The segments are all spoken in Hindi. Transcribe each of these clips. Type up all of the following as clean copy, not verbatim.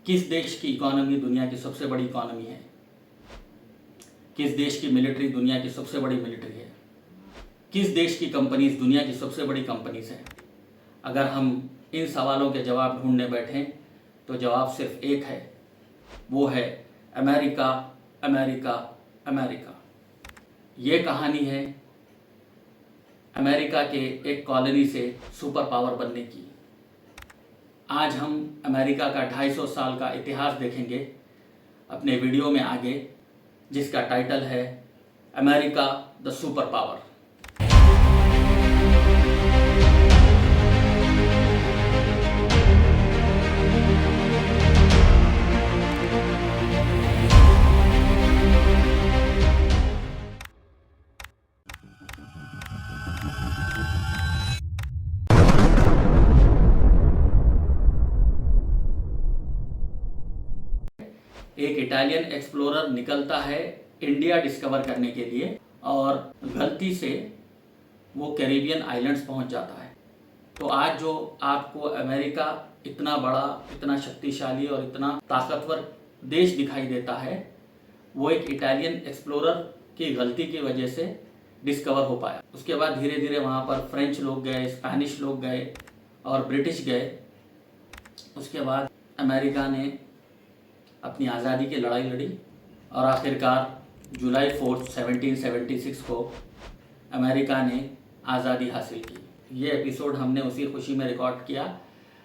किस देश की इकोनॉमी दुनिया की सबसे बड़ी इकोनॉमी है, किस देश की मिलिट्री दुनिया की सबसे बड़ी मिलिट्री है, किस देश की कंपनीज दुनिया की सबसे बड़ी कंपनीज हैं। अगर हम इन सवालों के जवाब ढूंढने बैठें तो जवाब सिर्फ एक है, वो है अमेरिका, अमेरिका, अमेरिका। ये कहानी है अमेरिका के एक कॉलोनी से सुपर पावर बनने की। आज हम अमेरिका का 250 साल का इतिहास देखेंगे अपने वीडियो में आगे, जिसका टाइटल है अमेरिका द सुपर पावर। एक इटालियन एक्सप्लोरर निकलता है इंडिया डिस्कवर करने के लिए और गलती से वो कैरिबियन आइलैंड्स पहुंच जाता है। तो आज जो आपको अमेरिका इतना बड़ा, इतना शक्तिशाली और इतना ताकतवर देश दिखाई देता है, वो एक इटालियन एक्सप्लोरर की गलती की वजह से डिस्कवर हो पाया। उसके बाद धीरे धीरे वहाँ पर फ्रेंच लोग गए, स्पेनिश लोग गए और ब्रिटिश गए। उसके बाद अमेरिका ने अपनी आज़ादी की लड़ाई लड़ी और आखिरकार जुलाई 4, 1776 को अमेरिका ने आज़ादी हासिल की। ये एपिसोड हमने उसी खुशी में रिकॉर्ड किया।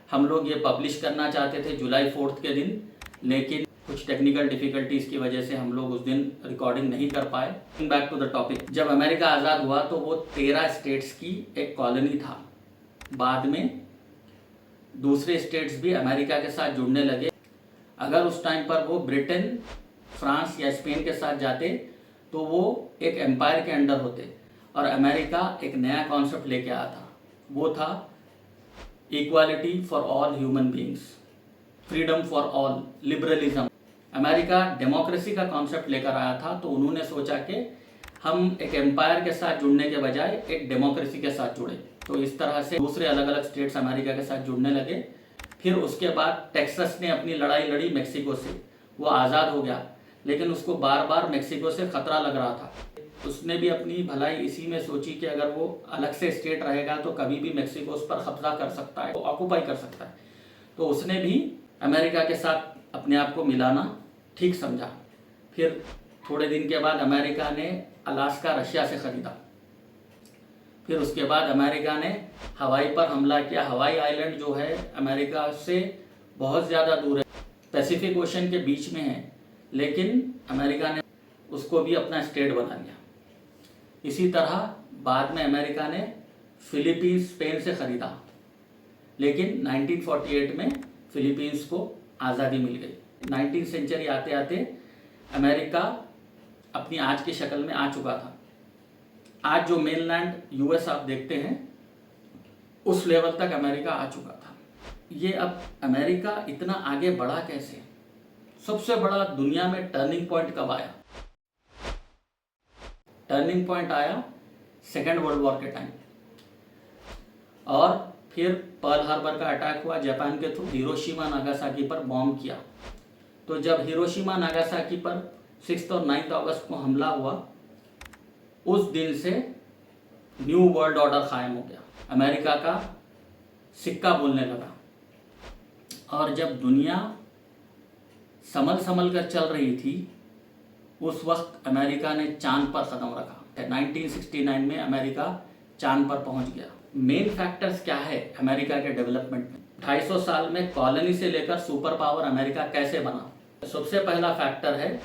हम लोग ये पब्लिश करना चाहते थे जुलाई 4 के दिन, लेकिन कुछ टेक्निकल डिफ़िकल्टीज़ की वजह से हम लोग उस दिन रिकॉर्डिंग नहीं कर पाए। Back to the topic. जब अमेरिका आज़ाद हुआ तो वो 13 स्टेट्स की एक कॉलोनी था। बाद में दूसरे स्टेट्स भी अमेरिका के साथ जुड़ने लगे। अगर उस टाइम पर वो ब्रिटेन, फ्रांस या स्पेन के साथ जाते तो वो एक एम्पायर के अंडर होते। और अमेरिका एक नया कॉन्सेप्ट लेके आया था, वो था equality for all human beings, freedom for all, liberalism. America democracy का कॉन्सेप्ट लेकर आया था। तो उन्होंने सोचा कि हम एक एम्पायर के साथ जुड़ने के बजाय एक डेमोक्रेसी के साथ जुड़े। तो इस तरह से दूसरे अलग अलग स्टेट्स अमेरिका के साथ जुड़ने लगे। फिर उसके बाद टेक्सास ने अपनी लड़ाई लड़ी मेक्सिको से, वो आज़ाद हो गया, लेकिन उसको बार बार मेक्सिको से ख़तरा लग रहा था। उसने भी अपनी भलाई इसी में सोची कि अगर वो अलग से स्टेट रहेगा तो कभी भी मेक्सिको उस पर कब्जा कर सकता है, वो ऑक्यूपाई कर सकता है। तो उसने भी अमेरिका के साथ अपने आप को मिलाना ठीक समझा। फिर थोड़े दिन के बाद अमेरिका ने अलास्का रशिया से ख़रीदा। फिर उसके बाद अमेरिका ने हवाई पर हमला किया। हवाई आइलैंड जो है अमेरिका से बहुत ज़्यादा दूर है, पैसिफिक ओशन के बीच में है, लेकिन अमेरिका ने उसको भी अपना स्टेट बना लिया। इसी तरह बाद में अमेरिका ने फिलीपींस स्पेन से ख़रीदा, लेकिन 1948 में फिलीपींस को आज़ादी मिल गई। 19वीं सेंचुरी आते आते अमेरिका अपनी आज की शक्ल में आ चुका था। आज जो मेनलैंड यूएस आप देखते हैं, उस लेवल तक अमेरिका आ चुका था। ये अब अमेरिका इतना आगे बढ़ा कैसे? सबसे बड़ा दुनिया में टर्निंग पॉइंट कब आया? टर्निंग पॉइंट आया सेकेंड वर्ल्ड वॉर के टाइम। और फिर पर्ल हार्बर का अटैक हुआ जापान के थ्रू, हिरोशिमा नागासाकी पर बॉम्ब किया। तो जब हिरोशिमा नागासाकी पर 6 और 9 अगस्त को हमला हुआ, उस दिन से न्यू वर्ल्ड ऑर्डर कायम हो गया। अमेरिका का सिक्का बोलने लगा। और जब दुनिया संभल कर चल रही थी, उस वक्त अमेरिका ने चांद पर कदम रखा। 1969 में अमेरिका चांद पर पहुंच गया। मेन फैक्टर्स क्या है अमेरिका के डेवलपमेंट में? 250 साल में कॉलोनी से लेकर सुपर पावर अमेरिका कैसे बना? सबसे पहला फैक्टर है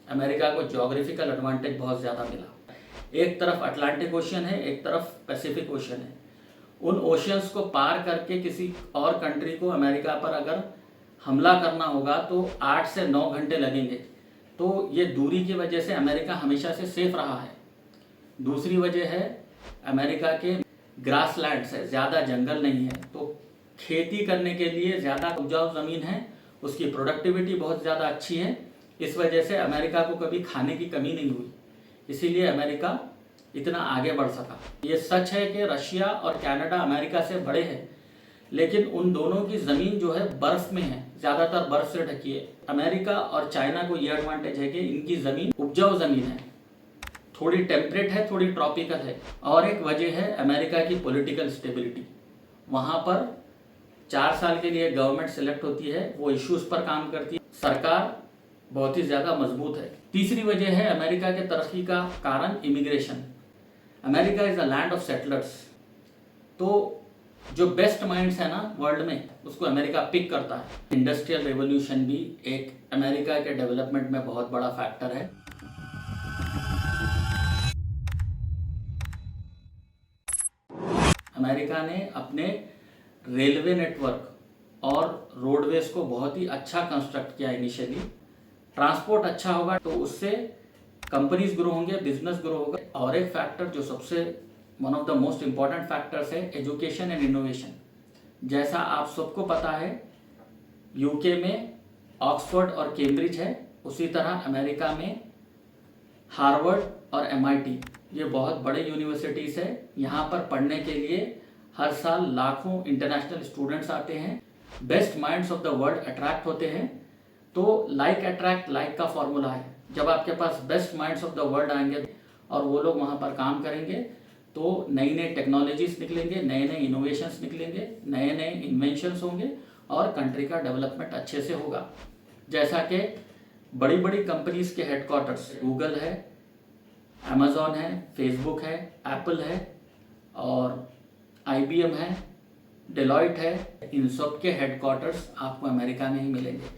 अमेरिका को ज्योग्राफिकल एडवांटेज बहुत ज़्यादा मिला। एक तरफ अटलांटिक ओशन है, एक तरफ पैसिफिक ओशन है। उन ओशंस को पार करके किसी और कंट्री को अमेरिका पर अगर हमला करना होगा तो 8 से 9 घंटे लगेंगे। तो ये दूरी की वजह से अमेरिका हमेशा से सेफ रहा है। दूसरी वजह है अमेरिका के ग्रास लैंड्स है, ज़्यादा जंगल नहीं है, तो खेती करने के लिए ज़्यादा उपजाऊ ज़मीन है, उसकी प्रोडक्टिविटी बहुत ज़्यादा अच्छी है। इस वजह से अमेरिका को कभी खाने की कमी नहीं हुई, इसीलिए अमेरिका इतना आगे बढ़ सका। ये सच है कि रशिया और कनाडा अमेरिका से बड़े हैं, लेकिन उन दोनों की ज़मीन जो है बर्फ़ में है, ज़्यादातर बर्फ से ढकी है। अमेरिका और चाइना को ये एडवांटेज है कि इनकी ज़मीन उपजाऊ ज़मीन है, थोड़ी टेम्परेट है, थोड़ी ट्रॉपिकल है। और एक वजह है अमेरिका की पॉलिटिकल स्टेबिलिटी। वहाँ पर 4 साल के लिए गवर्नमेंट सेलेक्ट होती है, वो इश्यूज़ पर काम करती है, सरकार बहुत ही ज़्यादा मजबूत है। तीसरी वजह है अमेरिका के तरक्की का कारण immigration. America is the land of settlers. तो जो बेस्ट माइंड्स है ना वर्ल्ड में, उसको अमेरिका पिक करता है। इंडस्ट्रियल रेवोल्यूशन भी एक अमेरिका के डेवलपमेंट में बहुत बड़ा फैक्टर है। अमेरिका ने अपने रेलवे नेटवर्क और रोडवेज को बहुत ही अच्छा कंस्ट्रक्ट किया इनिशियली। ट्रांसपोर्ट अच्छा होगा तो उससे कंपनीज ग्रो होंगे, बिजनेस ग्रो होगा। और एक फैक्टर जो सबसे one of the most important factors है एजुकेशन एंड इनोवेशन। जैसा आप सबको पता है यूके में ऑक्सफोर्ड और कैम्ब्रिज है, उसी तरह अमेरिका में हार्वर्ड और एमआईटी, ये बहुत बड़े यूनिवर्सिटीज़ है। यहाँ पर पढ़ने के लिए हर साल लाखों इंटरनेशनल स्टूडेंट्स आते हैं। Best minds of the world attract होते हैं। तो लाइक अट्रैक्ट लाइक का फॉर्मूला है। जब आपके पास best minds of the world आएंगे और वो लोग वहाँ पर काम करेंगे तो नई नई टेक्नोलॉजीज निकलेंगे, नए नए इनोवेशंस निकलेंगे, नए नए इन्वेंशंस होंगे और कंट्री का डेवलपमेंट अच्छे से होगा। जैसा कि बड़ी बड़ी कंपनीज के हेडक्वार्टर्स गूगल है, अमेजॉन है, फेसबुक है, एप्पल है और IBM है, डेलॉयट है, इन सब के हेडक्वार्टर्स आपको अमेरिका में ही मिलेंगे।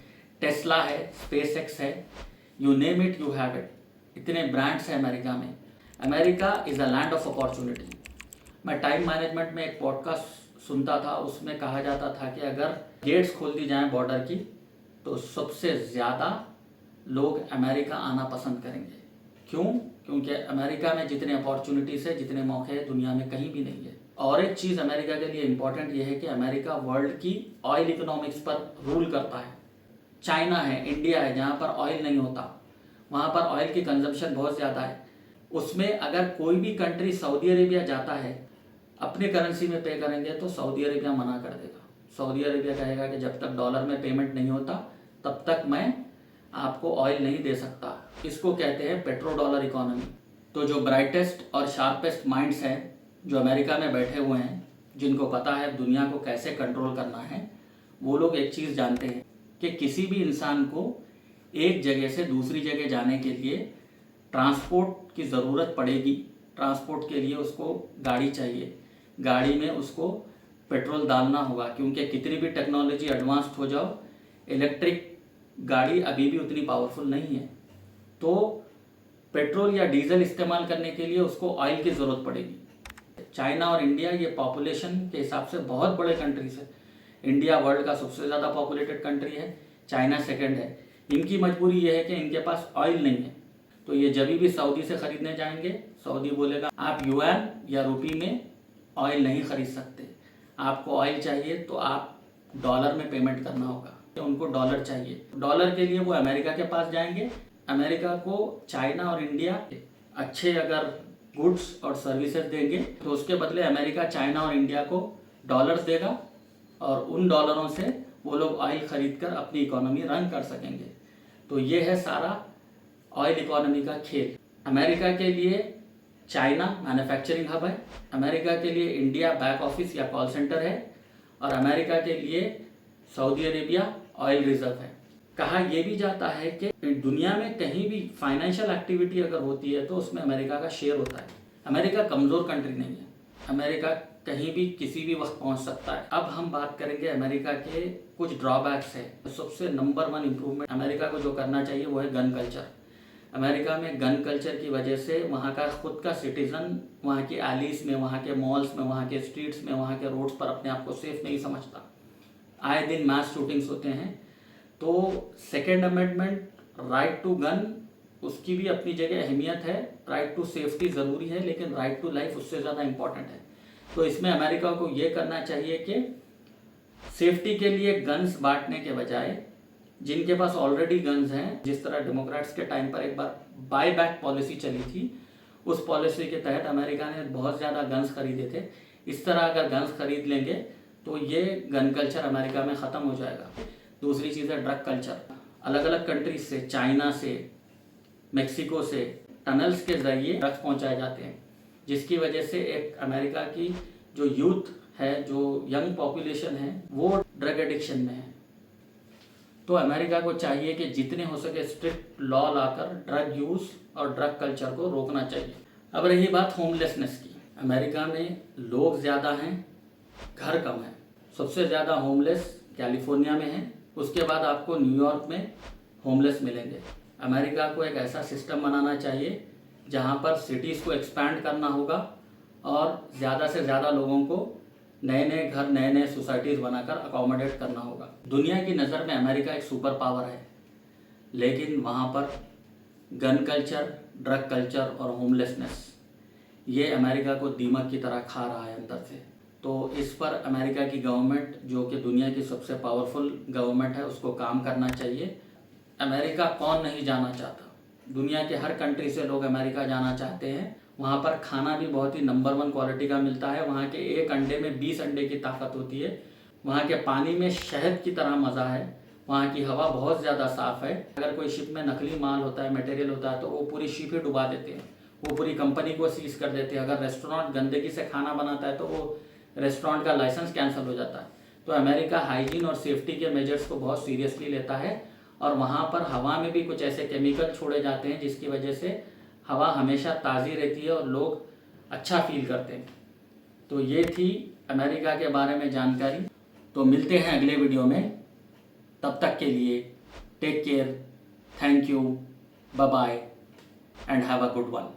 टेस्ला है, स्पेसएक्स है, you name it you have it. इतने ब्रांड्स हैं अमेरिका में। America is a land of opportunity. मैं टाइम मैनेजमेंट में एक पॉडकास्ट सुनता था, उसमें कहा जाता था कि अगर गेट्स खोल दी जाएं बॉर्डर की तो सबसे ज़्यादा लोग अमेरिका आना पसंद करेंगे। क्यों? क्योंकि अमेरिका में जितने अपॉर्चुनिटीज़ है, जितने मौके हैं, दुनिया में कहीं भी नहीं है। और एक चीज़ अमेरिका के लिए इम्पॉर्टेंट ये है कि अमेरिका वर्ल्ड की ऑयल इकोनॉमिक्स पर रूल करता है। चाइना है, इंडिया है, जहाँ पर ऑयल नहीं होता, वहाँ पर ऑयल की कंजम्पशन बहुत ज़्यादा है। उसमें अगर कोई भी कंट्री सऊदी अरेबिया जाता है अपने करेंसी में पे करेंगे तो सऊदी अरेबिया मना कर देगा। सऊदी अरेबिया कहेगा कि जब तक डॉलर में पेमेंट नहीं होता तब तक मैं आपको ऑयल नहीं दे सकता। इसको कहते हैं पेट्रो डॉलर इकोनॉमी। तो जो ब्राइटेस्ट और शार्पेस्ट माइंड्स हैं जो अमेरिका में बैठे हुए हैं, जिनको पता है दुनिया को कैसे कंट्रोल करना है, वो लोग एक चीज़ जानते हैं कि किसी भी इंसान को एक जगह से दूसरी जगह जाने के लिए ट्रांसपोर्ट की ज़रूरत पड़ेगी। ट्रांसपोर्ट के लिए उसको गाड़ी चाहिए, गाड़ी में उसको पेट्रोल डालना होगा, क्योंकि कितनी भी टेक्नोलॉजी एडवांस्ड हो जाओ, इलेक्ट्रिक गाड़ी अभी भी उतनी पावरफुल नहीं है। तो पेट्रोल या डीजल इस्तेमाल करने के लिए उसको ऑयल की ज़रूरत पड़ेगी। चाइना और इंडिया ये पॉपुलेशन के हिसाब से बहुत बड़े कंट्रीज है। इंडिया वर्ल्ड का सबसे ज़्यादा पॉपुलेटेड कंट्री है, चाइना सेकंड है। इनकी मजबूरी ये है कि इनके पास ऑयल नहीं है, तो ये जब भी सऊदी से ख़रीदने जाएंगे, सऊदी बोलेगा आप युआन या रुपी में ऑयल नहीं ख़रीद सकते, आपको ऑयल चाहिए तो आप डॉलर में पेमेंट करना होगा। तो उनको डॉलर चाहिए, डॉलर के लिए वो अमेरिका के पास जाएंगे। अमेरिका को चाइना और इंडिया अच्छे अगर गुड्स और सर्विसेज देंगे तो उसके बदले अमेरिका चाइना और इंडिया को डॉलर्स देगा और उन डॉलरों से वो लोग ऑयल ख़रीद कर अपनी इकोनॉमी रन कर सकेंगे। तो ये है सारा ऑयल इकोनॉमी का खेल। अमेरिका के लिए चाइना मैन्युफैक्चरिंग हब है, अमेरिका के लिए इंडिया बैक ऑफिस या कॉल सेंटर है और अमेरिका के लिए सऊदी अरेबिया ऑयल रिजर्व है। कहा यह भी जाता है कि दुनिया में कहीं भी फाइनेंशियल एक्टिविटी अगर होती है तो उसमें अमेरिका का शेयर होता है। अमेरिका कमज़ोर कंट्री नहीं है, अमेरिका कहीं भी किसी भी वक्त पहुंच सकता है। अब हम बात करेंगे अमेरिका के कुछ ड्रॉबैक्स है। तो सबसे नंबर 1 इम्प्रूवमेंट अमेरिका को जो करना चाहिए वो है गन कल्चर। अमेरिका में गन कल्चर की वजह से वहाँ का खुद का सिटीज़न वहाँ की एलीज में, वहाँ के मॉल्स में, वहाँ के स्ट्रीट्स में, वहाँ के रोड्स पर अपने आप को सेफ नहीं समझता। आए दिन मास शूटिंग्स होते हैं। तो second amendment right to gun, उसकी भी अपनी जगह अहमियत है। राइट टू सेफ्टी ज़रूरी है, लेकिन राइट टू लाइफ उससे ज़्यादा इम्पॉर्टेंट है। तो इसमें अमेरिका को ये करना चाहिए कि सेफ्टी के लिए गन्स बांटने के बजाय जिनके पास ऑलरेडी गन्स हैं, जिस तरह डेमोक्रेट्स के टाइम पर एक बार बाय बैक पॉलिसी चली थी, उस पॉलिसी के तहत अमेरिका ने बहुत ज़्यादा गन्स खरीदे थे। इस तरह अगर गन्स खरीद लेंगे तो ये गन कल्चर अमेरिका में ख़त्म हो जाएगा। दूसरी चीज़ है ड्रग कल्चर। अलग अलग कंट्रीज से, चाइना से, मेक्सिको से टनल्स के ज़रिए ड्रग्स पहुंचाए जाते हैं, जिसकी वजह से एक अमेरिका की जो यूथ है, जो यंग पॉपुलेशन है, वो ड्रग एडिक्शन में है। तो अमेरिका को चाहिए कि जितने हो सके स्ट्रिक्ट लॉ लाकर ड्रग यूज़ और ड्रग कल्चर को रोकना चाहिए। अब रही बात होमलेसनेस की, अमेरिका में लोग ज़्यादा हैं, घर कम है। सबसे ज़्यादा होमलेस कैलिफोर्निया में है, उसके बाद आपको न्यूयॉर्क में होमलेस मिलेंगे। अमेरिका को एक ऐसा सिस्टम बनाना चाहिए जहाँ पर सिटीज़ को एक्सपैंड करना होगा और ज़्यादा से ज़्यादा लोगों को नए नए घर, नए नए सोसाइटीज़ बनाकर अकोमोडेट करना होगा। दुनिया की नज़र में अमेरिका एक सुपर पावर है, लेकिन वहाँ पर गन कल्चर, ड्रग कल्चर और होमलेसनेस ये अमेरिका को दीमक की तरह खा रहा है अंदर से। तो इस पर अमेरिका की गवर्नमेंट, जो कि दुनिया की सबसे पावरफुल गवर्नमेंट है, उसको काम करना चाहिए। अमेरिका कौन नहीं जाना चाहता, दुनिया के हर कंट्री से लोग अमेरिका जाना चाहते हैं। वहाँ पर खाना भी बहुत ही नंबर 1 क्वालिटी का मिलता है। वहाँ के एक अंडे में 20 अंडे की ताकत होती है। वहाँ के पानी में शहद की तरह मज़ा है। वहाँ की हवा बहुत ज़्यादा साफ़ है। अगर कोई शिप में नकली माल होता है, मटेरियल होता है, तो वो पूरी शिप ही डुबा देते हैं, वो पूरी कंपनी को सीज कर देते हैं। अगर रेस्टोरेंट गंदगी से खाना बनाता है तो वो रेस्टोरेंट का लाइसेंस कैंसिल हो जाता है। तो अमेरिका हाइजीन और सेफ्टी के मेजर्स को बहुत सीरियसली लेता है और वहाँ पर हवा में भी कुछ ऐसे केमिकल छोड़े जाते हैं जिसकी वजह से हवा हमेशा ताज़ी रहती है और लोग अच्छा फील करते हैं। तो ये थी अमेरिका के बारे में जानकारी। तो मिलते हैं अगले वीडियो में, तब तक के लिए take care, thank you, bye bye and have a good one.